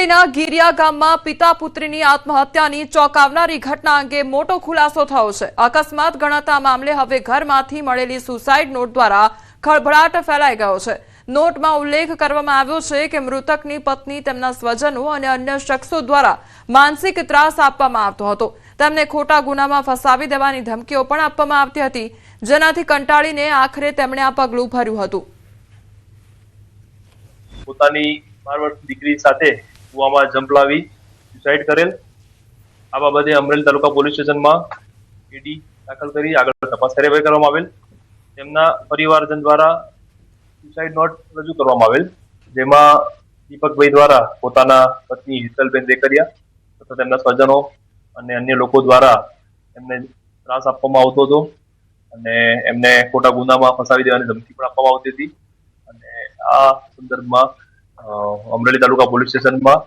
અમરેલીના ગીરિયા ગામમાં પિતા પુત્રીની આત્મહત્યાની ચોંકાવનારી ઘટના અંગે મોટો ખુલાસો થયો છે। અકસ્માત ગણાતા મામલે હવે ઘરમાંથી મળેલી સુસાઇડ નોટ દ્વારા ખળભળાટ ફેલાઈ ગયો છે। નોટમાં ઉલ્લેખ કરવામાં આવ્યો છે કે મૃતકની પત્ની તેમના સ્વજનો અને અન્ય શખ્સો દ્વારા માનસિક ત્રાસ આપવામાં આવતો હતો। તેમને ખોટા ગુનામાં ફસાવી દેવાની ધમકીઓ પણ આપવામાં આવતી હતી, જેનાથી કંટાળીને આખરે તેમણે આ પગલું ભર્યું હતું। પોતાની 12 વર્ષની દીકરી સાથે કુવામાં ઝંપલાવી સુસાઇડ કરેલ। આ બાબતે અમરેલી તાલુકા પોલીસ સ્ટેશનમાં ઈડી દાખલ કરી આગળ તપાસ કાર્યવાહી કરવામાં આવેલ। તેમના પરિવારજન દ્વારા સુસાઇડ નોટ રજૂ કરવામાં આવેલ, જેમાં દીપકભાઈ દ્વારા પોતાના પત્ની હિતલબેન દેકરિયા તથા તેમના સ્વજનો અને અન્ય લોકો દ્વારા એમને ત્રાસ આપવામાં આવતો હતો અને એમને ખોટા ગુનામાં ફસાવી દેવાની ધમકી પણ આપવામાં આવતી હતી। અને આ સંદર્ભમાં અમરેલી તાલુકા પોલીસ સ્ટેશનમાં